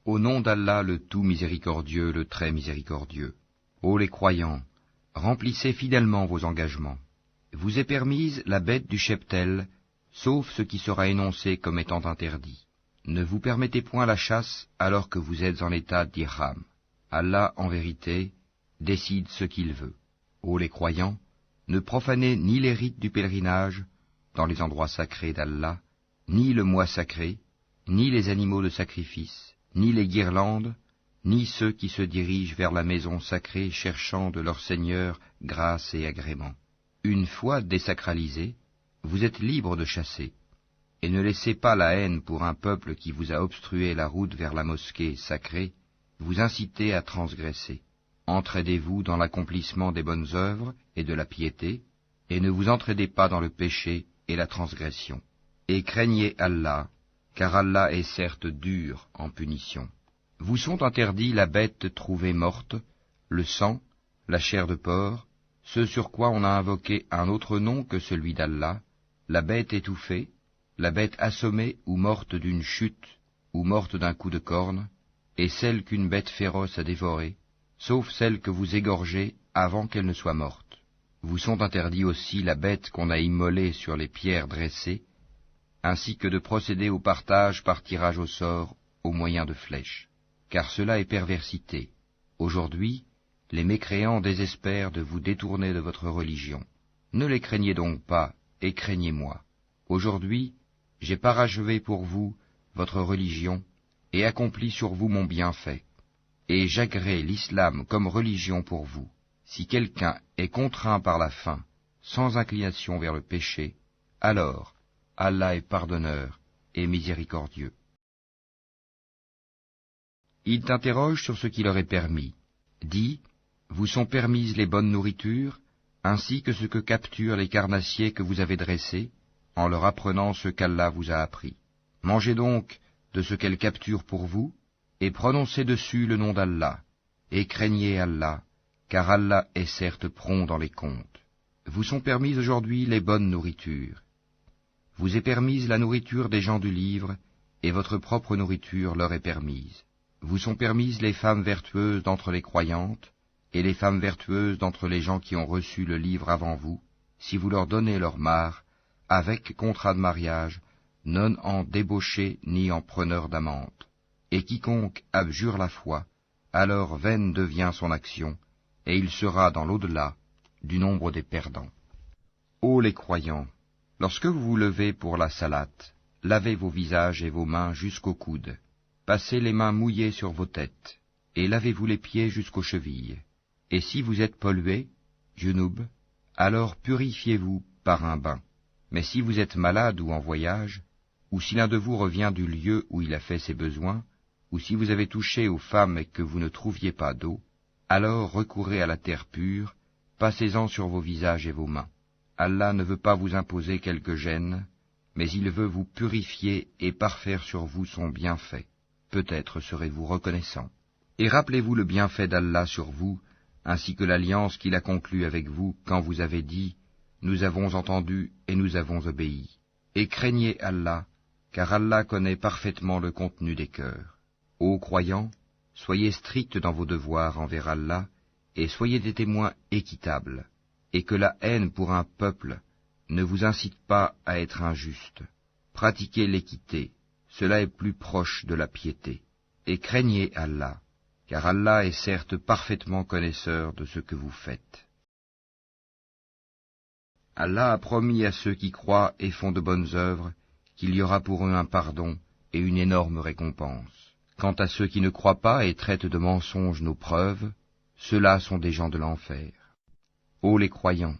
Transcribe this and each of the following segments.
Au nom d'Allah le tout miséricordieux, le très miséricordieux. Ô les croyants, remplissez fidèlement vos engagements. Vous est permise la bête du cheptel, sauf ce qui sera énoncé comme étant interdit. Ne vous permettez point la chasse alors que vous êtes en état d'ihram. Allah, en vérité, décide ce qu'il veut. Ô les croyants, ne profanez ni les rites du pèlerinage dans les endroits sacrés d'Allah, ni le mois sacré, ni les animaux de sacrifice, ni les guirlandes, ni ceux qui se dirigent vers la maison sacrée cherchant de leur Seigneur grâce et agrément. Une fois désacralisés, vous êtes libres de chasser, et ne laissez pas la haine pour un peuple qui vous a obstrué la route vers la mosquée sacrée, vous inciter à transgresser. Entraidez-vous dans l'accomplissement des bonnes œuvres et de la piété, et ne vous entraidez pas dans le péché et la transgression. Et craignez Allah, car Allah est certes dur en punition. Vous sont interdits la bête trouvée morte, le sang, la chair de porc, ce sur quoi on a invoqué un autre nom que celui d'Allah, la bête étouffée, la bête assommée ou morte d'une chute, ou morte d'un coup de corne, et celle qu'une bête féroce a dévorée, sauf celle que vous égorgez avant qu'elle ne soit morte. Vous sont interdits aussi la bête qu'on a immolée sur les pierres dressées, ainsi que de procéder au partage par tirage au sort au moyen de flèches, car cela est perversité. Aujourd'hui, les mécréants désespèrent de vous détourner de votre religion. Ne les craignez donc pas, et craignez-moi. Aujourd'hui, j'ai parachevé pour vous votre religion, et accompli sur vous mon bienfait. Et j'agrée l'islam comme religion pour vous. Si quelqu'un est contraint par la faim, sans inclination vers le péché, alors Allah est pardonneur et miséricordieux. Ils t'interrogent sur ce qui leur est permis. Dis, vous sont permises les bonnes nourritures, ainsi que ce que capturent les carnassiers que vous avez dressés, en leur apprenant ce qu'Allah vous a appris. Mangez donc de ce qu'elles capturent pour vous, et prononcez dessus le nom d'Allah, et craignez Allah, car Allah est certes prompt dans les comptes. Vous sont permises aujourd'hui les bonnes nourritures. Vous est permise la nourriture des gens du livre, et votre propre nourriture leur est permise. Vous sont permises les femmes vertueuses d'entre les croyantes, et les femmes vertueuses d'entre les gens qui ont reçu le livre avant vous, si vous leur donnez leur mare, avec contrat de mariage, non en débauché ni en preneur d'amante. Et quiconque abjure la foi, alors vaine devient son action, et il sera dans l'au-delà du nombre des perdants. Ô les croyants, lorsque vous vous levez pour la salate, lavez vos visages et vos mains jusqu'aux coudes, passez les mains mouillées sur vos têtes, et lavez-vous les pieds jusqu'aux chevilles. Et si vous êtes pollué, junub, alors purifiez-vous par un bain. Mais si vous êtes malade ou en voyage, ou si l'un de vous revient du lieu où il a fait ses besoins, ou si vous avez touché aux femmes et que vous ne trouviez pas d'eau, alors recourez à la terre pure, passez-en sur vos visages et vos mains. Allah ne veut pas vous imposer quelque gêne, mais il veut vous purifier et parfaire sur vous son bienfait. Peut-être serez-vous reconnaissant. Et rappelez-vous le bienfait d'Allah sur vous, ainsi que l'alliance qu'il a conclue avec vous quand vous avez dit « Nous avons entendu et nous avons obéi ». Et craignez Allah, car Allah connaît parfaitement le contenu des cœurs. Ô croyants, soyez stricts dans vos devoirs envers Allah, et soyez des témoins équitables, et que la haine pour un peuple ne vous incite pas à être injuste. Pratiquez l'équité, cela est plus proche de la piété. Et craignez Allah, car Allah est certes parfaitement connaisseur de ce que vous faites. Allah a promis à ceux qui croient et font de bonnes œuvres qu'il y aura pour eux un pardon et une énorme récompense. Quant à ceux qui ne croient pas et traitent de mensonges nos preuves, ceux-là sont des gens de l'enfer. Ô les croyants,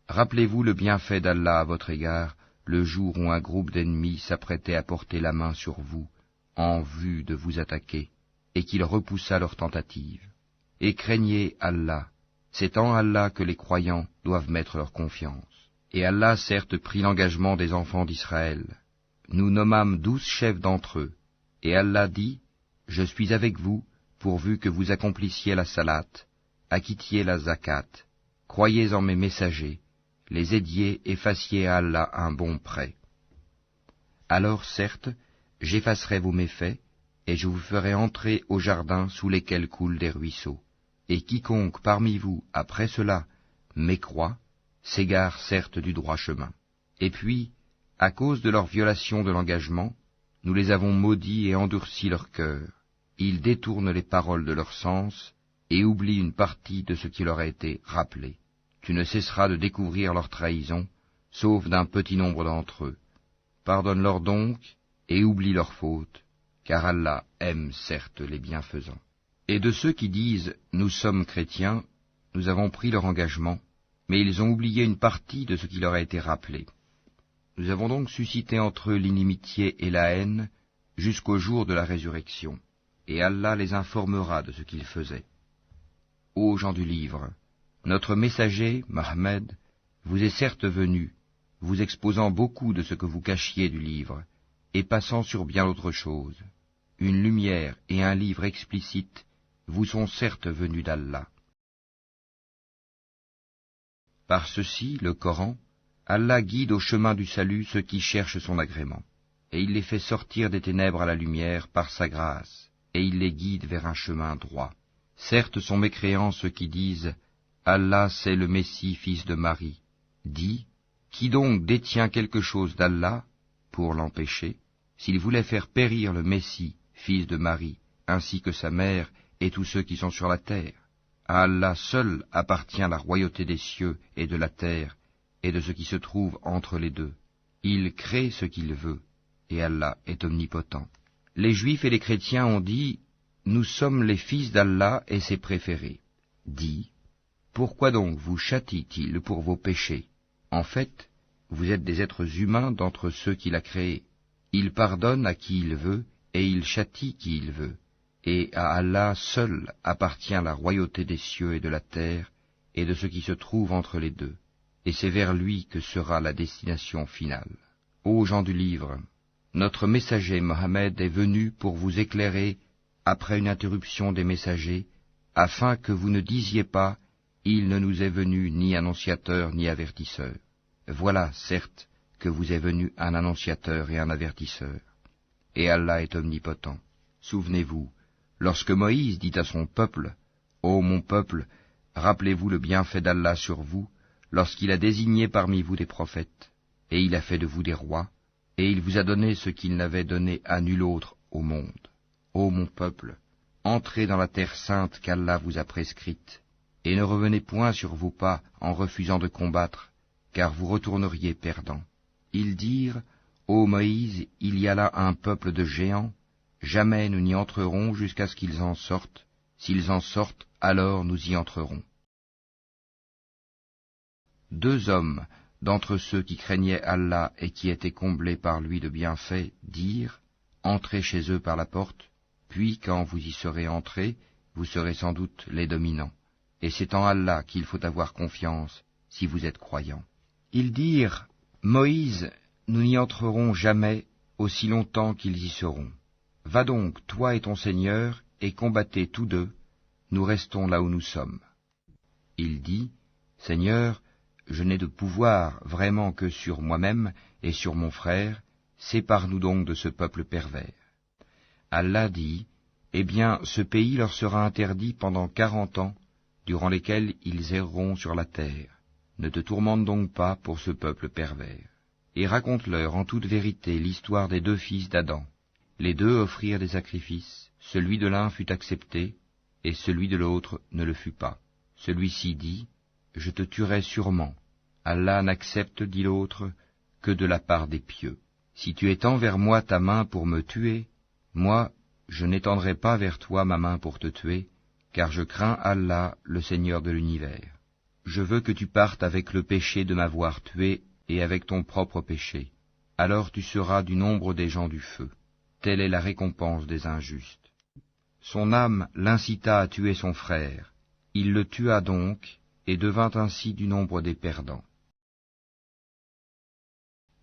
rappelez-vous le bienfait d'Allah à votre égard, le jour où un groupe d'ennemis s'apprêtait à porter la main sur vous, en vue de vous attaquer, et qu'il repoussa leur tentative. Et craignez Allah, c'est en Allah que les croyants doivent mettre leur confiance. Et Allah certes prit l'engagement des enfants d'Israël. Nous nommâmes 12 chefs d'entre eux, et Allah dit, « Je suis avec vous, pourvu que vous accomplissiez la salate, acquittiez la zakat, croyez en mes messagers, les aidiez et fassiez à Allah un bon prêt. Alors certes, j'effacerai vos méfaits, et je vous ferai entrer au jardin sous lesquels coulent des ruisseaux. Et quiconque parmi vous, après cela, mécroit, s'égare certes du droit chemin. Et puis, à cause de leur violation de l'engagement, nous les avons maudits et endurci leur cœur. Ils détournent les paroles de leur sens et oublient une partie de ce qui leur a été rappelé. Tu ne cesseras de découvrir leur trahison, sauf d'un petit nombre d'entre eux. Pardonne-leur donc et oublie leurs fautes, car Allah aime certes les bienfaisants. Et de ceux qui disent « Nous sommes chrétiens », nous avons pris leur engagement, mais ils ont oublié une partie de ce qui leur a été rappelé. Nous avons donc suscité entre eux l'inimitié et la haine jusqu'au jour de la résurrection, et Allah les informera de ce qu'ils faisaient. Ô gens du livre, notre messager, Mohammed, vous est certes venu, vous exposant beaucoup de ce que vous cachiez du livre, et passant sur bien d'autres choses. Une lumière et un livre explicite vous sont certes venus d'Allah. Par ceci, le Coran, Allah guide au chemin du salut ceux qui cherchent son agrément, et il les fait sortir des ténèbres à la lumière par sa grâce, et il les guide vers un chemin droit. Certes sont mécréants ceux qui disent « Allah c'est le Messie, fils de Marie ». Dis, qui donc détient quelque chose d'Allah pour l'empêcher? S'il voulait faire périr le Messie, fils de Marie, ainsi que sa mère et tous ceux qui sont sur la terre. À Allah seul appartient la royauté des cieux et de la terre, et de ce qui se trouve entre les deux. Il crée ce qu'il veut, et Allah est omnipotent. Les Juifs et les chrétiens ont dit « Nous sommes les fils d'Allah et ses préférés ». Dis, pourquoi donc vous châtie-t-il pour vos péchés? En fait, vous êtes des êtres humains d'entre ceux qu'il a créés. Il pardonne à qui il veut, et il châtie qui il veut. Et à Allah seul appartient la royauté des cieux et de la terre, et de ce qui se trouve entre les deux. Et c'est vers lui que sera la destination finale. Ô gens du livre, notre messager Mohammed est venu pour vous éclairer après une interruption des messagers, afin que vous ne disiez pas « Il ne nous est venu ni annonciateur ni avertisseur ». Voilà, certes, que vous est venu un annonciateur et un avertisseur. Et Allah est omnipotent. Souvenez-vous, lorsque Moïse dit à son peuple « Ô mon peuple, rappelez-vous le bienfait d'Allah sur vous, lorsqu'il a désigné parmi vous des prophètes, et il a fait de vous des rois, et il vous a donné ce qu'il n'avait donné à nul autre au monde. Ô mon peuple, entrez dans la terre sainte qu'Allah vous a prescrite, et ne revenez point sur vos pas en refusant de combattre, car vous retourneriez perdants. » Ils dirent « Ô Moïse, il y a là un peuple de géants, jamais nous n'y entrerons jusqu'à ce qu'ils en sortent, s'ils en sortent, alors nous y entrerons. » Deux hommes, d'entre ceux qui craignaient Allah et qui étaient comblés par lui de bienfaits, dirent « Entrez chez eux par la porte, puis quand vous y serez entrés, vous serez sans doute les dominants. Et c'est en Allah qu'il faut avoir confiance, si vous êtes croyants. » Ils dirent « Moïse, nous n'y entrerons jamais, aussi longtemps qu'ils y seront. Va donc, toi et ton Seigneur, et combattez tous deux, nous restons là où nous sommes. » Il dit « Seigneur, je n'ai de pouvoir vraiment que sur moi-même et sur mon frère, sépare-nous donc de ce peuple pervers. » Allah dit « Eh bien, ce pays leur sera interdit pendant 40 ans, durant lesquels ils erreront sur la terre. Ne te tourmente donc pas pour ce peuple pervers. Et raconte-leur en toute vérité l'histoire des deux fils d'Adam. Les deux offrirent des sacrifices, celui de l'un fut accepté, et celui de l'autre ne le fut pas. Celui-ci dit « Je te tuerai sûrement. Allah n'accepte, dit l'autre, que de la part des pieux. Si tu étends vers moi ta main pour me tuer, moi, je n'étendrai pas vers toi ma main pour te tuer, car je crains Allah, le Seigneur de l'univers. Je veux que tu partes avec le péché de m'avoir tué et avec ton propre péché. Alors tu seras du nombre des gens du feu. Telle est la récompense des injustes. » Son âme l'incita à tuer son frère. Il le tua donc et devint ainsi du nombre des perdants.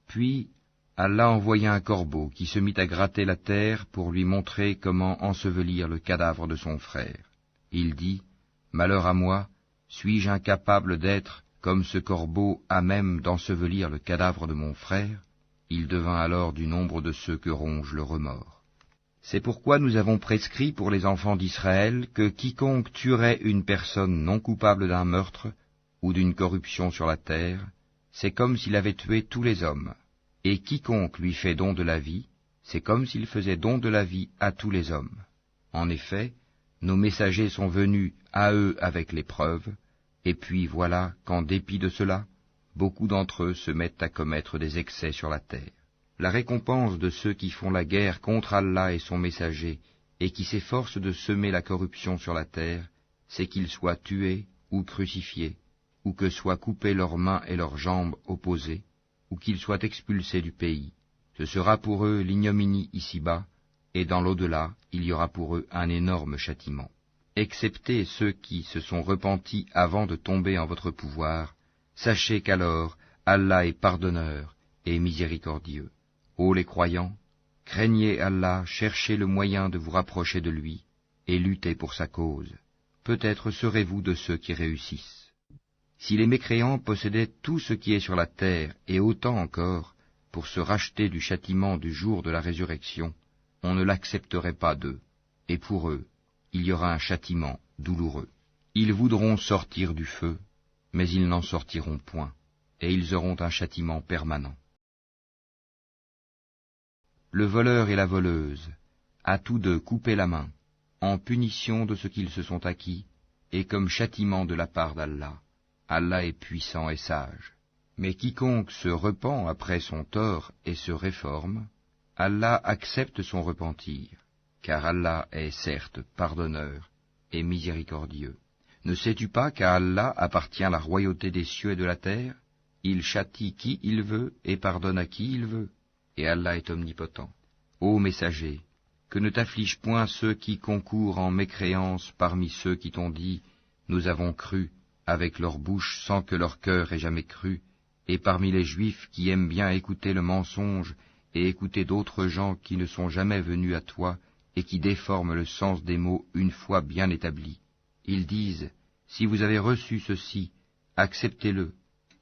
Puis Allah envoya un corbeau qui se mit à gratter la terre pour lui montrer comment ensevelir le cadavre de son frère. Il dit « Malheur à moi, suis-je incapable d'être, comme ce corbeau, à même d'ensevelir le cadavre de mon frère ?» Il devint alors du nombre de ceux que ronge le remords. C'est pourquoi nous avons prescrit pour les enfants d'Israël que quiconque tuerait une personne non coupable d'un meurtre ou d'une corruption sur la terre, c'est comme s'il avait tué tous les hommes. Et quiconque lui fait don de la vie, c'est comme s'il faisait don de la vie à tous les hommes. En effet, nos messagers sont venus à eux avec l'épreuve, et puis voilà qu'en dépit de cela, beaucoup d'entre eux se mettent à commettre des excès sur la terre. La récompense de ceux qui font la guerre contre Allah et son messager, et qui s'efforcent de semer la corruption sur la terre, c'est qu'ils soient tués ou crucifiés, ou que soient coupées leurs mains et leurs jambes opposées, ou qu'ils soient expulsés du pays. Ce sera pour eux l'ignominie ici-bas, et dans l'au-delà, il y aura pour eux un énorme châtiment. Excepté ceux qui se sont repentis avant de tomber en votre pouvoir, sachez qu'alors Allah est pardonneur et miséricordieux. Ô les croyants, craignez Allah, cherchez le moyen de vous rapprocher de lui, et luttez pour sa cause. Peut-être serez-vous de ceux qui réussissent. Si les mécréants possédaient tout ce qui est sur la terre, et autant encore, pour se racheter du châtiment du jour de la résurrection, on ne l'accepterait pas d'eux, et pour eux, il y aura un châtiment douloureux. Ils voudront sortir du feu, mais ils n'en sortiront point, et ils auront un châtiment permanent. Le voleur et la voleuse, à tous deux coupez la main, en punition de ce qu'ils se sont acquis, et comme châtiment de la part d'Allah. Allah est puissant et sage. Mais quiconque se repent après son tort et se réforme, Allah accepte son repentir, car Allah est certes pardonneur et miséricordieux. Ne sais-tu pas qu'à Allah appartient la royauté des cieux et de la terre? Il châtie qui il veut et pardonne à qui il veut, et Allah est omnipotent. Ô messager, que ne t'affligent point ceux qui concourent en mécréance parmi ceux qui t'ont dit « Nous avons cru » avec leur bouche sans que leur cœur ait jamais cru, et parmi les Juifs qui aiment bien écouter le mensonge et écouter d'autres gens qui ne sont jamais venus à toi et qui déforment le sens des mots une fois bien établis. Ils disent « Si vous avez reçu ceci, acceptez-le,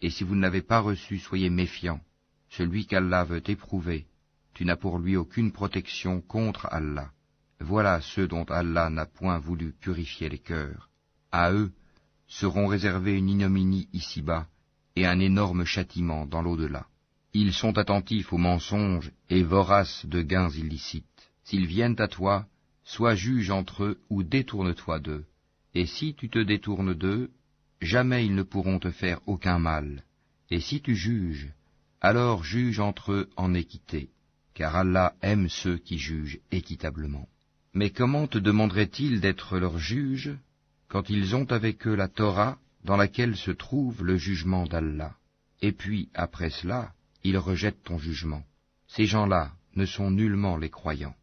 et si vous ne l'avez pas reçu, soyez méfiants. Celui qu'Allah veut éprouver, tu n'as pour lui aucune protection contre Allah. Voilà ceux dont Allah n'a point voulu purifier les cœurs. À eux seront réservés une ignominie ici-bas et un énorme châtiment dans l'au-delà. Ils sont attentifs aux mensonges et voraces de gains illicites. S'ils viennent à toi, sois juge entre eux ou détourne-toi d'eux. Et si tu te détournes d'eux, jamais ils ne pourront te faire aucun mal. Et si tu juges, alors juge entre eux en équité, car Allah aime ceux qui jugent équitablement. Mais comment te demanderait-il d'être leur juge quand ils ont avec eux la Torah dans laquelle se trouve le jugement d'Allah? Et puis, après cela, ils rejettent ton jugement. Ces gens-là ne sont nullement les croyants.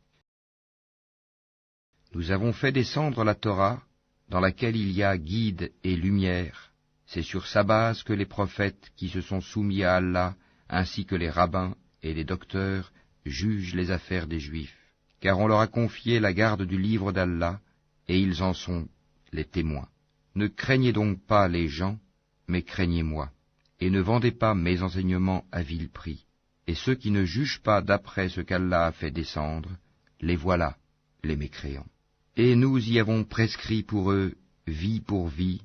Nous avons fait descendre la Torah, dans laquelle il y a guide et lumière. C'est sur sa base que les prophètes qui se sont soumis à Allah, ainsi que les rabbins et les docteurs, jugent les affaires des Juifs. Car on leur a confié la garde du livre d'Allah, et ils en sont les témoins. Ne craignez donc pas les gens, mais craignez-moi, et ne vendez pas mes enseignements à vil prix. Et ceux qui ne jugent pas d'après ce qu'Allah a fait descendre, les voilà, les mécréants. Et nous y avons prescrit pour eux vie pour vie,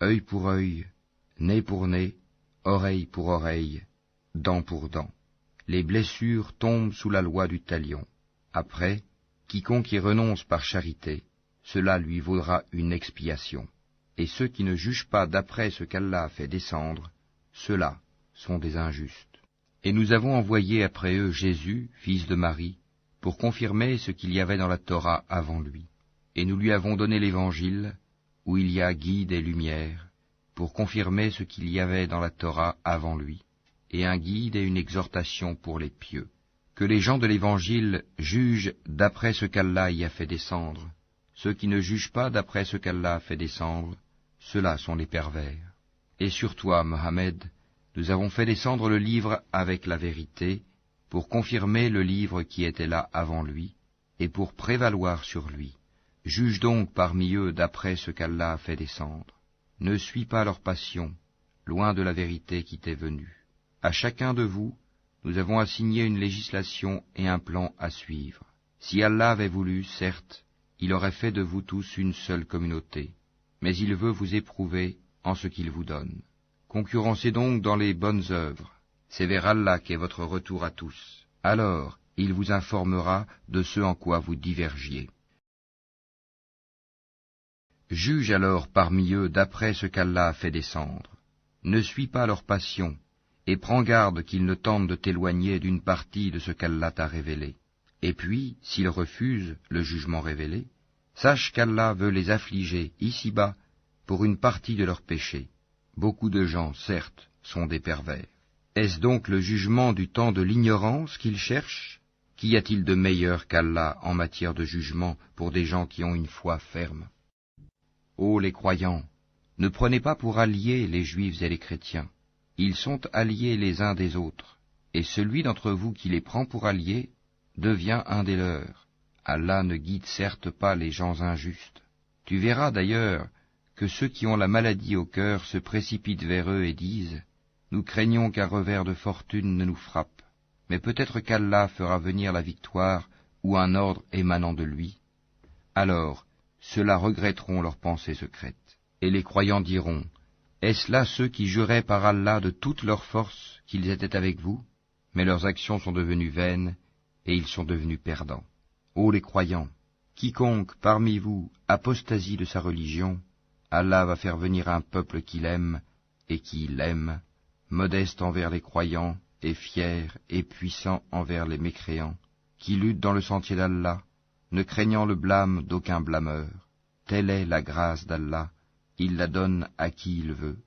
œil pour œil, nez pour nez, oreille pour oreille, dent pour dent. Les blessures tombent sous la loi du talion. Après, quiconque y renonce par charité, cela lui vaudra une expiation. Et ceux qui ne jugent pas d'après ce qu'Allah a fait descendre, ceux-là sont des injustes. Et nous avons envoyé après eux Jésus, fils de Marie, pour confirmer ce qu'il y avait dans la Torah avant lui. Et nous lui avons donné l'Évangile, où il y a guide et lumière, pour confirmer ce qu'il y avait dans la Torah avant lui, et un guide et une exhortation pour les pieux. Que les gens de l'Évangile jugent d'après ce qu'Allah y a fait descendre. Ceux qui ne jugent pas d'après ce qu'Allah a fait descendre, ceux-là sont les pervers. Et sur toi, Mohammed, nous avons fait descendre le livre avec la vérité, pour confirmer le livre qui était là avant lui, et pour prévaloir sur lui. Juge donc parmi eux d'après ce qu'Allah a fait descendre. Ne suis pas leur passion, loin de la vérité qui t'est venue. À chacun de vous, nous avons assigné une législation et un plan à suivre. Si Allah avait voulu, certes, il aurait fait de vous tous une seule communauté, mais il veut vous éprouver en ce qu'il vous donne. Concurrencez donc dans les bonnes œuvres, c'est vers Allah qu'est votre retour à tous. Alors, il vous informera de ce en quoi vous divergiez. Juge alors parmi eux d'après ce qu'Allah a fait descendre. Ne suis pas leur passion, et prends garde qu'ils ne tentent de t'éloigner d'une partie de ce qu'Allah t'a révélé. Et puis, s'ils refusent le jugement révélé, sache qu'Allah veut les affliger ici-bas pour une partie de leurs péchés. Beaucoup de gens, certes, sont des pervers. Est-ce donc le jugement du temps de l'ignorance qu'ils cherchent? Qu'y a-t-il de meilleur qu'Allah en matière de jugement pour des gens qui ont une foi ferme? Ô les croyants, ne prenez pas pour alliés les juifs et les chrétiens. Ils sont alliés les uns des autres, et celui d'entre vous qui les prend pour alliés devient un des leurs. Allah ne guide certes pas les gens injustes. Tu verras d'ailleurs que ceux qui ont la maladie au cœur se précipitent vers eux et disent « Nous craignons qu'un revers de fortune ne nous frappe, mais peut-être qu'Allah fera venir la victoire ou un ordre émanant de lui. » Alors, ceux-là regretteront leurs pensées secrètes. Et les croyants diront « Est-ce là ceux qui juraient par Allah de toute leur force qu'ils étaient avec vous? Mais leurs actions sont devenues vaines, et ils sont devenus perdants. Ô les croyants, quiconque parmi vous apostasie de sa religion, Allah va faire venir un peuple qu'il aime et qui l'aime, modeste envers les croyants et fier et puissant envers les mécréants, qui lutte dans le sentier d'Allah, ne craignant le blâme d'aucun blâmeur. Telle est la grâce d'Allah, il la donne à qui il veut.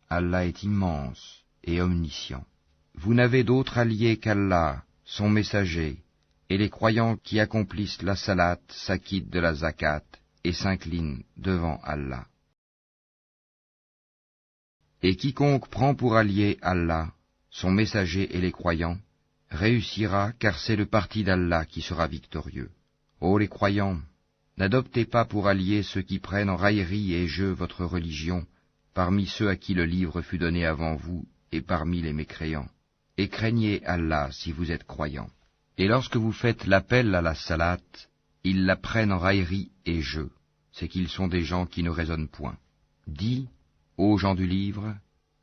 Allah est immense et omniscient. Vous n'avez d'autre allié qu'Allah, son messager, et les croyants qui accomplissent la salat s'acquittent de la zakat et s'inclinent devant Allah. Et quiconque prend pour allié Allah, son messager et les croyants, réussira, car c'est le parti d'Allah qui sera victorieux. Ô les croyants, n'adoptez pas pour alliés ceux qui prennent en raillerie et jeu votre religion, parmi ceux à qui le livre fut donné avant vous et parmi les mécréants. Et craignez Allah si vous êtes croyants. Et lorsque vous faites l'appel à la salat, ils la prennent en raillerie et jeu, c'est qu'ils sont des gens qui ne raisonnent point. Dis, ô gens du livre,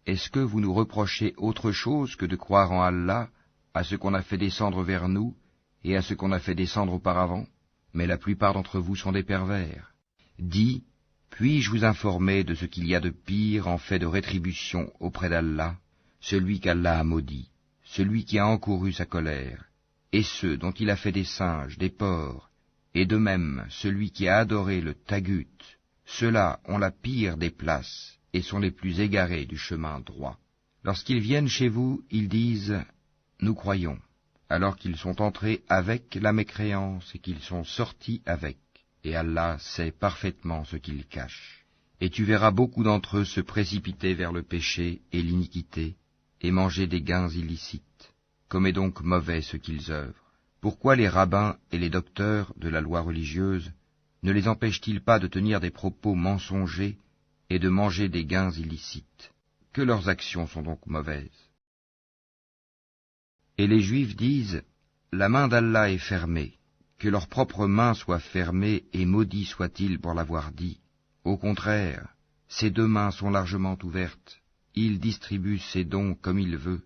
est-ce que vous nous reprochez autre chose que de croire en Allah, à ce qu'on a fait descendre vers nous, et à ce qu'on a fait descendre auparavant? Mais la plupart d'entre vous sont des pervers. Dis, puis-je vous informer de ce qu'il y a de pire en fait de rétribution auprès d'Allah, celui qu'Allah a maudit, celui qui a encouru sa colère, et ceux dont il a fait des singes, des porcs, et de même celui qui a adoré le tagut, ceux-là ont la pire des places et sont les plus égarés du chemin droit. Lorsqu'ils viennent chez vous, ils disent « Nous croyons », alors qu'ils sont entrés avec la mécréance et qu'ils sont sortis avec, et Allah sait parfaitement ce qu'ils cachent. Et tu verras beaucoup d'entre eux se précipiter vers le péché et l'iniquité, et manger des gains illicites. Comme est donc mauvais ce qu'ils œuvrent. Pourquoi les rabbins et les docteurs de la loi religieuse ne les empêchent-ils pas de tenir des propos mensongers et de manger des gains illicites? Que leurs actions sont donc mauvaises. Et les Juifs disent, la main d'Allah est fermée, que leur propre main soit fermée et maudit soit-il pour l'avoir dit. Au contraire, ses deux mains sont largement ouvertes, il distribue ses dons comme il veut.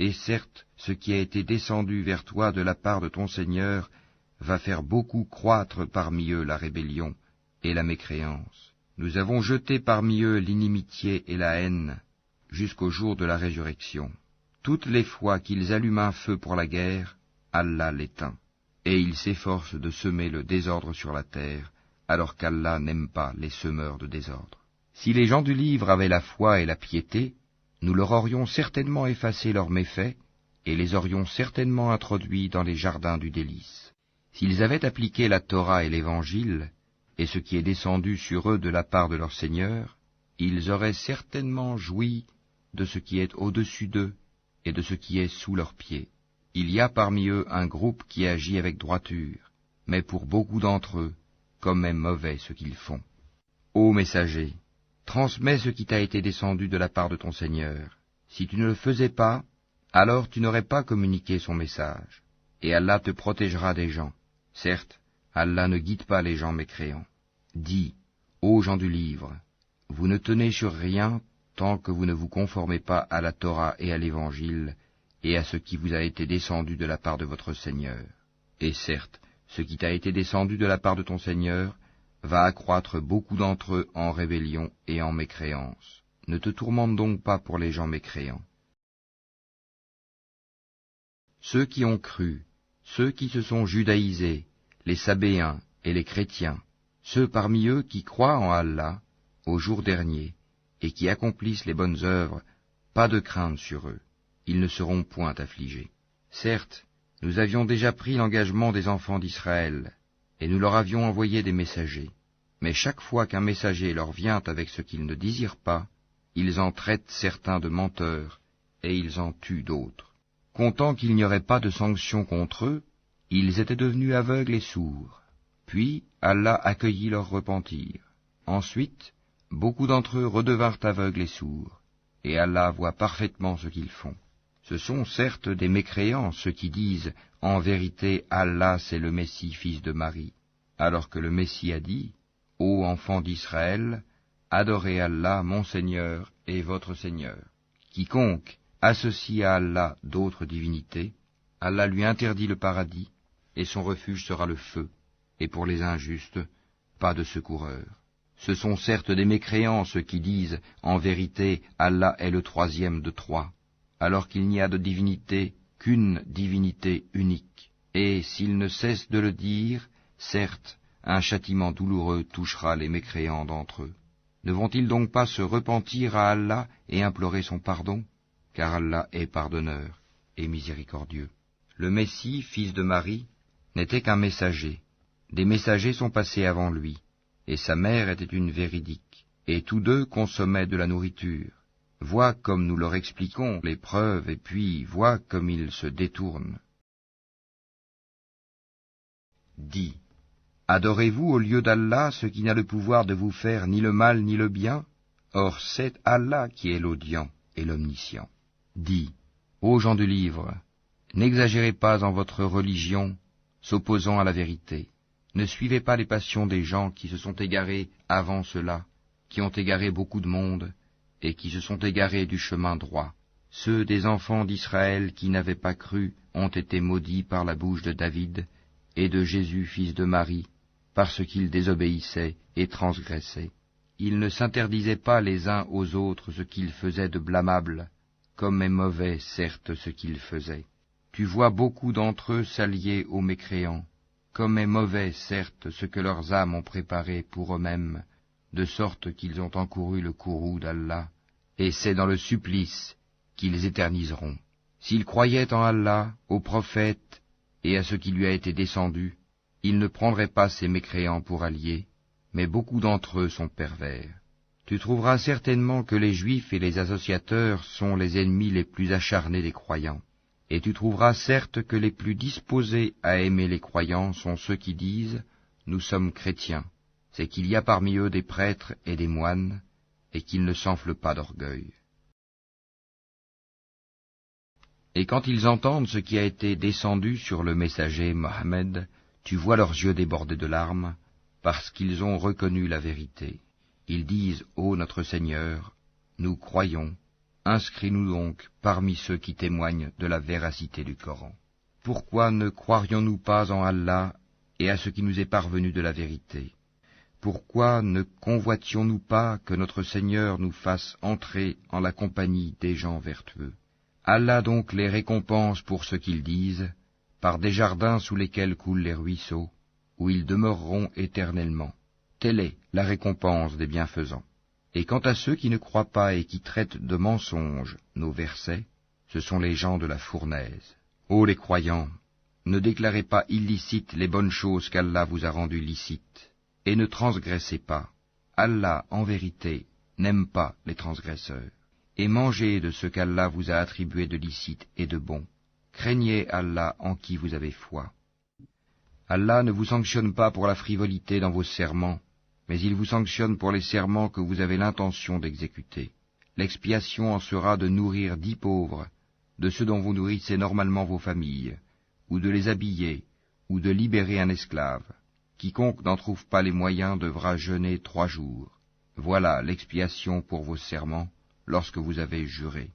Et certes, ce qui a été descendu vers toi de la part de ton Seigneur va faire beaucoup croître parmi eux la rébellion et la mécréance. Nous avons jeté parmi eux l'inimitié et la haine jusqu'au jour de la résurrection. Toutes les fois qu'ils allument un feu pour la guerre, Allah l'éteint, et ils s'efforcent de semer le désordre sur la terre, alors qu'Allah n'aime pas les semeurs de désordre. Si les gens du livre avaient la foi et la piété, nous leur aurions certainement effacé leurs méfaits, et les aurions certainement introduits dans les jardins du délice. S'ils avaient appliqué la Torah et l'Évangile, et ce qui est descendu sur eux de la part de leur Seigneur, ils auraient certainement joui de ce qui est au-dessus d'eux, et de ce qui est sous leurs pieds. Il y a parmi eux un groupe qui agit avec droiture, mais pour beaucoup d'entre eux, comme est mauvais ce qu'ils font. Ô messager, transmets ce qui t'a été descendu de la part de ton Seigneur. Si tu ne le faisais pas, alors tu n'aurais pas communiqué son message, et Allah te protégera des gens. Certes, Allah ne guide pas les gens mécréants. Dis, ô gens du livre, vous ne tenez sur rien tant que vous ne vous conformez pas à la Torah et à l'Évangile, et à ce qui vous a été descendu de la part de votre Seigneur. Et certes, ce qui t'a été descendu de la part de ton Seigneur va accroître beaucoup d'entre eux en rébellion et en mécréance. Ne te tourmente donc pas pour les gens mécréants. Ceux qui ont cru, ceux qui se sont judaïsés, les Sabéens et les chrétiens, ceux parmi eux qui croient en Allah, au jour dernier, et qui accomplissent les bonnes œuvres, pas de crainte sur eux, ils ne seront point affligés. Certes, nous avions déjà pris l'engagement des enfants d'Israël, et nous leur avions envoyé des messagers. Mais chaque fois qu'un messager leur vient avec ce qu'ils ne désirent pas, ils en traitent certains de menteurs, et ils en tuent d'autres. Comptant qu'il n'y aurait pas de sanction contre eux, ils étaient devenus aveugles et sourds. Puis Allah accueillit leur repentir. Ensuite, beaucoup d'entre eux redevinrent aveugles et sourds, et Allah voit parfaitement ce qu'ils font. Ce sont certes des mécréants ceux qui disent « En vérité, Allah c'est le Messie, fils de Marie », alors que le Messie a dit « Ô enfants d'Israël, adorez Allah, mon Seigneur et votre Seigneur. Quiconque associe à Allah d'autres divinités, Allah lui interdit le paradis, et son refuge sera le feu, et pour les injustes, pas de secoureur. Ce sont certes des mécréants ceux qui disent « En vérité, Allah est le troisième de trois », alors qu'il n'y a de divinité qu'une divinité unique. Et s'ils ne cessent de le dire, certes, un châtiment douloureux touchera les mécréants d'entre eux. Ne vont-ils donc pas se repentir à Allah et implorer son pardon? Car Allah est pardonneur et miséricordieux. Le Messie, fils de Marie, n'était qu'un messager. Des messagers sont passés avant lui, et sa mère était une véridique, et tous deux consommaient de la nourriture. Vois comme nous leur expliquons les preuves, et puis vois comme ils se détournent. Dis, adorez-vous au lieu d'Allah ce qui n'a le pouvoir de vous faire ni le mal ni le bien? Or c'est Allah qui est l'audient et l'omniscient. Dis, ô gens du livre, n'exagérez pas en votre religion, s'opposant à la vérité. Ne suivez pas les passions des gens qui se sont égarés avant cela, qui ont égaré beaucoup de monde, et qui se sont égarés du chemin droit. Ceux des enfants d'Israël qui n'avaient pas cru ont été maudits par la bouche de David et de Jésus fils de Marie, parce qu'ils désobéissaient et transgressaient. Ils ne s'interdisaient pas les uns aux autres ce qu'ils faisaient de blâmable, comme est mauvais certes ce qu'ils faisaient. Tu vois beaucoup d'entre eux s'allier aux mécréants, comme est mauvais certes ce que leurs âmes ont préparé pour eux-mêmes, de sorte qu'ils ont encouru le courroux d'Allah, et c'est dans le supplice qu'ils éterniseront. S'ils croyaient en Allah, au prophète et à ce qui lui a été descendu, ils ne prendraient pas ces mécréants pour alliés, mais beaucoup d'entre eux sont pervers. Tu trouveras certainement que les Juifs et les associateurs sont les ennemis les plus acharnés des croyants, et tu trouveras certes que les plus disposés à aimer les croyants sont ceux qui disent « Nous sommes chrétiens ». C'est qu'il y a parmi eux des prêtres et des moines, et qu'ils ne s'enflent pas d'orgueil. Et quand ils entendent ce qui a été descendu sur le messager Mohammed, tu vois leurs yeux débordés de larmes, parce qu'ils ont reconnu la vérité. Ils disent, ô notre Seigneur, nous croyons, inscris-nous donc parmi ceux qui témoignent de la véracité du Coran. Pourquoi ne croirions-nous pas en Allah et à ce qui nous est parvenu de la vérité? Pourquoi ne convoitions-nous pas que notre Seigneur nous fasse entrer en la compagnie des gens vertueux? Allah donc les récompense pour ce qu'ils disent, par des jardins sous lesquels coulent les ruisseaux, où ils demeureront éternellement. Telle est la récompense des bienfaisants. Et quant à ceux qui ne croient pas et qui traitent de mensonges nos versets, ce sont les gens de la fournaise. Ô les croyants, ne déclarez pas illicites les bonnes choses qu'Allah vous a rendues licites, et ne transgressez pas. Allah, en vérité, n'aime pas les transgresseurs. Et mangez de ce qu'Allah vous a attribué de licite et de bon. Craignez Allah en qui vous avez foi. Allah ne vous sanctionne pas pour la frivolité dans vos serments, mais il vous sanctionne pour les serments que vous avez l'intention d'exécuter. L'expiation en sera de nourrir 10 pauvres, de ceux dont vous nourrissez normalement vos familles, ou de les habiller, ou de libérer un esclave. Quiconque n'en trouve pas les moyens devra jeûner 3 jours. Voilà l'expiation pour vos serments lorsque vous avez juré.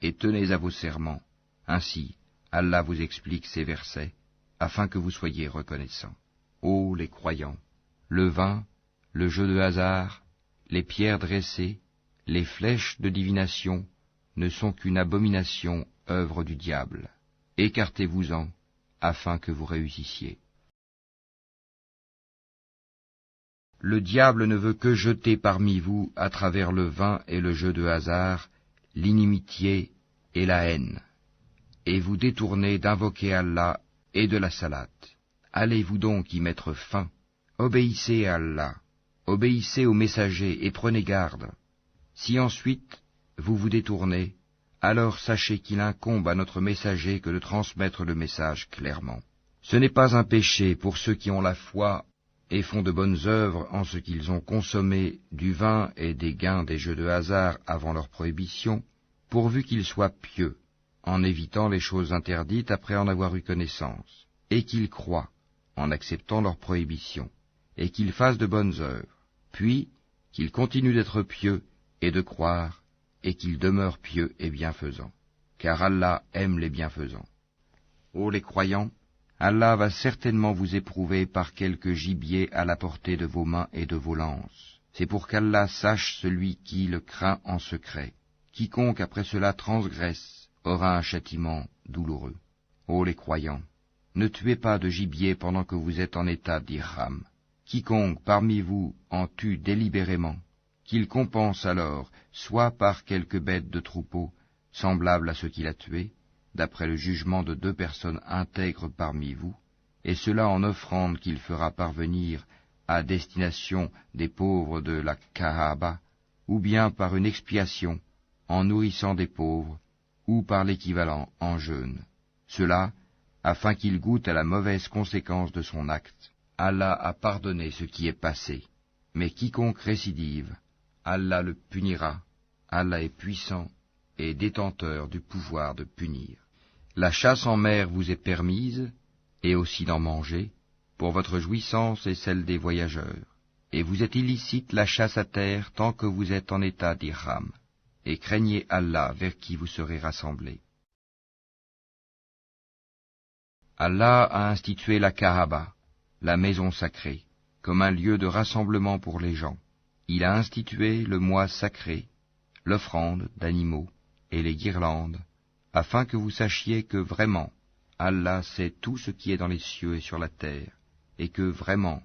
Et tenez à vos serments. Ainsi, Allah vous explique ces versets, afin que vous soyez reconnaissants. Ô les croyants, le vin, le jeu de hasard, les pierres dressées, les flèches de divination ne sont qu'une abomination, œuvre du diable. Écartez-vous-en, afin que vous réussissiez. Le diable ne veut que jeter parmi vous, à travers le vin et le jeu de hasard, l'inimitié et la haine, et vous détourner d'invoquer Allah et de la salate. Allez-vous donc y mettre fin? Obéissez à Allah, obéissez aux messagers et prenez garde. Si ensuite vous vous détournez, alors sachez qu'il incombe à notre messager que de transmettre le message clairement. Ce n'est pas un péché pour ceux qui ont la foi et font de bonnes œuvres en ce qu'ils ont consommé du vin et des gains des jeux de hasard avant leur prohibition, pourvu qu'ils soient pieux, en évitant les choses interdites après en avoir eu connaissance, et qu'ils croient, en acceptant leur prohibition, et qu'ils fassent de bonnes œuvres, puis qu'ils continuent d'être pieux et de croire, et qu'ils demeurent pieux et bienfaisants, car Allah aime les bienfaisants. Ô les croyants, Allah va certainement vous éprouver par quelque gibier à la portée de vos mains et de vos lances. C'est pour qu'Allah sache celui qui le craint en secret. Quiconque après cela transgresse aura un châtiment douloureux. Ô les croyants, ne tuez pas de gibier pendant que vous êtes en état d'ihram. Quiconque parmi vous en tue délibérément, qu'il compense alors soit par quelque bête de troupeau semblable à ce qu'il a tué, d'après le jugement de 2 personnes intègres parmi vous, et cela en offrande qu'il fera parvenir à destination des pauvres de la Kaaba, ou bien par une expiation en nourrissant des pauvres, ou par l'équivalent en jeûne. Cela, afin qu'il goûte à la mauvaise conséquence de son acte. Allah a pardonné ce qui est passé, mais quiconque récidive, Allah le punira. Allah est puissant et détenteur du pouvoir de punir. La chasse en mer vous est permise, et aussi d'en manger, pour votre jouissance et celle des voyageurs. Et vous est illicite la chasse à terre tant que vous êtes en état d'ihram, et craignez Allah vers qui vous serez rassemblés. Allah a institué la Kaaba, la maison sacrée, comme un lieu de rassemblement pour les gens. Il a institué le mois sacré, l'offrande d'animaux et les guirlandes, afin que vous sachiez que vraiment, Allah sait tout ce qui est dans les cieux et sur la terre, et que vraiment,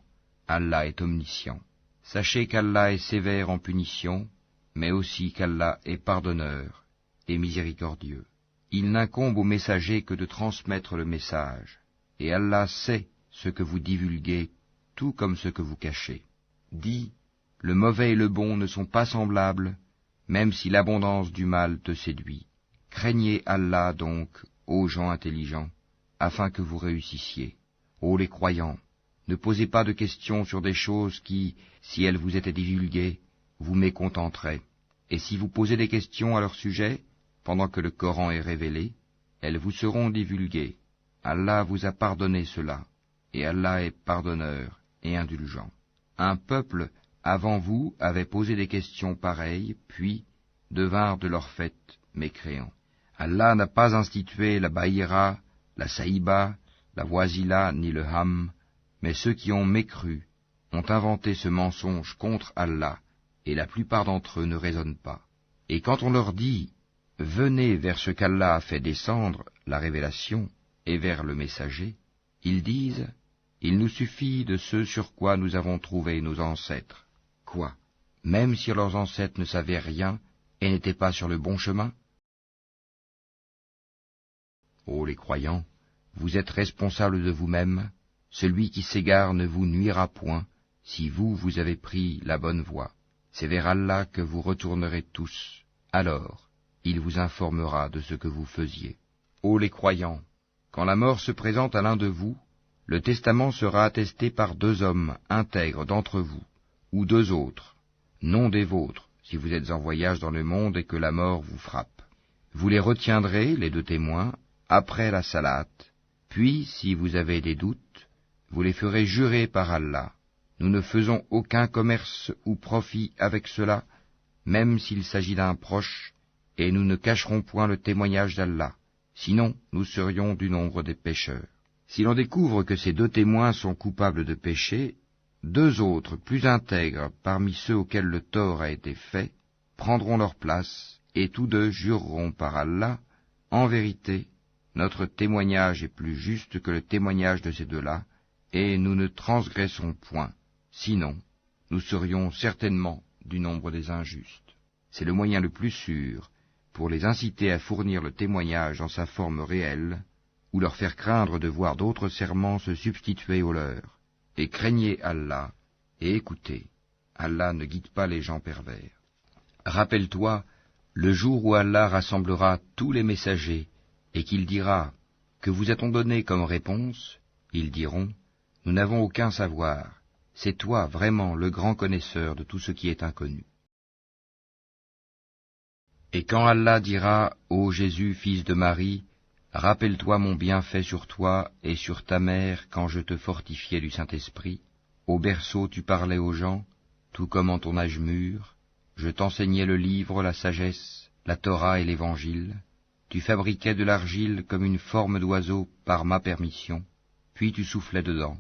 Allah est omniscient. Sachez qu'Allah est sévère en punition, mais aussi qu'Allah est pardonneur et miséricordieux. Il n'incombe au messager que de transmettre le message, et Allah sait ce que vous divulguez, tout comme ce que vous cachez. Dis, le mauvais et le bon ne sont pas semblables, même si l'abondance du mal te séduit. Craignez Allah donc, ô gens intelligents, afin que vous réussissiez. Ô les croyants, ne posez pas de questions sur des choses qui, si elles vous étaient divulguées, vous mécontenteraient. Et si vous posez des questions à leur sujet, pendant que le Coran est révélé, elles vous seront divulguées. Allah vous a pardonné cela, et Allah est pardonneur et indulgent. Un peuple avant vous avait posé des questions pareilles, puis devinrent de leur fait mécréants. Allah n'a pas institué la Baïra, la Saïba, la Wazila ni le Ham, mais ceux qui ont mécru ont inventé ce mensonge contre Allah, et la plupart d'entre eux ne raisonnent pas. Et quand on leur dit « Venez vers ce qu'Allah a fait descendre, la révélation, et vers le messager », ils disent « Il nous suffit de ce sur quoi nous avons trouvé nos ancêtres. » Quoi? Même si leurs ancêtres ne savaient rien et n'étaient pas sur le bon chemin? Ô les croyants, vous êtes responsables de vous-même, celui qui s'égare ne vous nuira point, si vous avez pris la bonne voie. C'est vers Allah que vous retournerez tous, alors il vous informera de ce que vous faisiez. Ô les croyants, quand la mort se présente à l'un de vous, le testament sera attesté par 2 hommes intègres d'entre vous, ou 2 autres, non des vôtres, si vous êtes en voyage dans le monde et que la mort vous frappe. Vous les retiendrez, les 2 témoins, après la salate, puis, si vous avez des doutes, vous les ferez jurer par Allah. Nous ne faisons aucun commerce ou profit avec cela, même s'il s'agit d'un proche, et nous ne cacherons point le témoignage d'Allah, sinon nous serions du nombre des pécheurs. Si l'on découvre que ces 2 témoins sont coupables de péché, 2 autres, plus intègres parmi ceux auxquels le tort a été fait, prendront leur place, et tous 2 jureront par Allah, en vérité, notre témoignage est plus juste que le témoignage de ces 2-là, et nous ne transgressons point, sinon nous serions certainement du nombre des injustes. C'est le moyen le plus sûr pour les inciter à fournir le témoignage dans sa forme réelle, ou leur faire craindre de voir d'autres serments se substituer aux leurs. Et craignez Allah, et écoutez, Allah ne guide pas les gens pervers. Rappelle-toi le jour où Allah rassemblera tous les messagers, et qu'il dira, « Que vous a-t-on donné comme réponse ?» Ils diront, « Nous n'avons aucun savoir, c'est toi vraiment le grand connaisseur de tout ce qui est inconnu. » Et quand Allah dira, « Ô Jésus, fils de Marie, rappelle-toi mon bienfait sur toi et sur ta mère quand je te fortifiais du Saint-Esprit. Au berceau tu parlais aux gens, tout comme en ton âge mûr. Je t'enseignais le livre, la sagesse, la Torah et l'Évangile. Tu fabriquais de l'argile comme une forme d'oiseau par ma permission, puis tu soufflais dedans.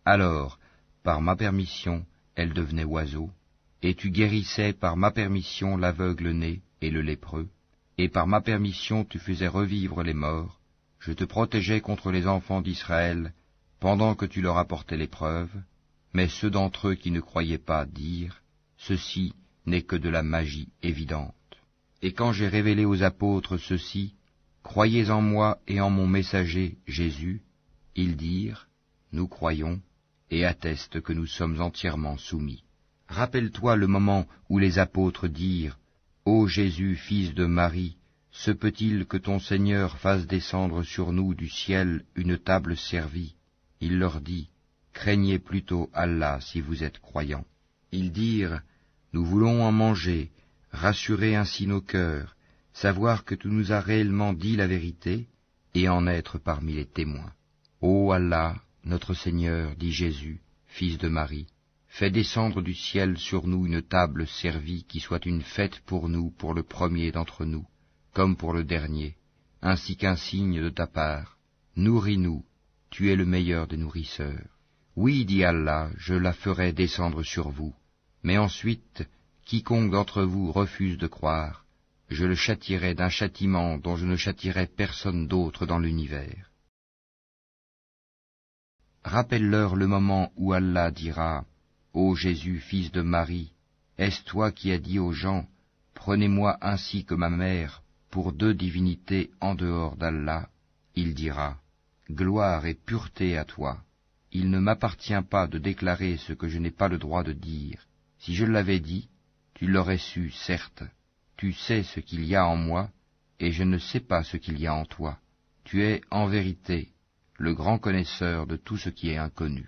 Alors, par ma permission, elle devenait oiseau, et tu guérissais par ma permission l'aveugle né et le lépreux, et par ma permission tu faisais revivre les morts. Je te protégeais contre les enfants d'Israël, pendant que tu leur apportais l'épreuve, mais ceux d'entre eux qui ne croyaient pas dirent, « Ceci n'est que de la magie évidente. » Et quand j'ai révélé aux apôtres ceci, « Croyez en moi et en mon messager, Jésus », ils dirent, « Nous croyons, et attestent que nous sommes entièrement soumis. » Rappelle-toi le moment où les apôtres dirent, « Ô Jésus, fils de Marie, se peut-il que ton Seigneur fasse descendre sur nous du ciel une table servie ?» Il leur dit, « Craignez plutôt Allah si vous êtes croyants. » Ils dirent, « Nous voulons en manger, rassurer ainsi nos cœurs, savoir que tu nous as réellement dit la vérité, et en être parmi les témoins. » Ô Allah, notre Seigneur, dit Jésus, fils de Marie, fais descendre du ciel sur nous une table servie qui soit une fête pour nous, pour le premier d'entre nous, comme pour le dernier, ainsi qu'un signe de ta part. Nourris-nous, tu es le meilleur des nourrisseurs. Oui, dit Allah, je la ferai descendre sur vous. Mais ensuite, quiconque d'entre vous refuse de croire, je le châtierai d'un châtiment dont je ne châtierai personne d'autre dans l'univers. Rappelle-leur le moment où Allah dira, « Ô Jésus, fils de Marie, est-ce toi qui as dit aux gens, prenez-moi ainsi que ma mère, pour 2 divinités en dehors d'Allah ?» Il dira, « Gloire et pureté à toi. Il ne m'appartient pas de déclarer ce que je n'ai pas le droit de dire. Si je l'avais dit, tu l'aurais su, certes. Tu sais ce qu'il y a en moi, et je ne sais pas ce qu'il y a en toi. Tu es, en vérité, le grand connaisseur de tout ce qui est inconnu.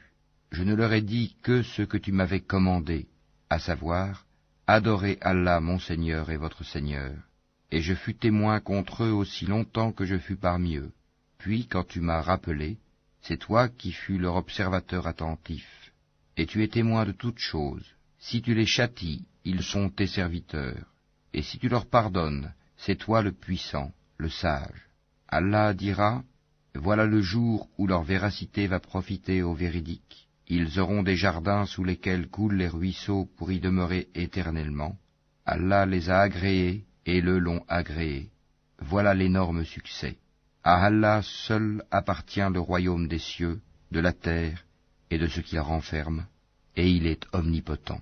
Je ne leur ai dit que ce que tu m'avais commandé, à savoir, adorez Allah mon Seigneur et votre Seigneur. Et je fus témoin contre eux aussi longtemps que je fus parmi eux. Puis, quand tu m'as rappelé, c'est toi qui fus leur observateur attentif. Et tu es témoin de toutes choses. Si tu les châties, ils sont tes serviteurs. Et si tu leur pardonnes, c'est toi le puissant, le sage. Allah dira, voilà le jour où leur véracité va profiter aux véridiques. Ils auront des jardins sous lesquels coulent les ruisseaux pour y demeurer éternellement. Allah les a agréés et le l'ont agréé. Voilà l'énorme succès. À Allah seul appartient le royaume des cieux, de la terre et de ce qu'il renferme, et il est omnipotent.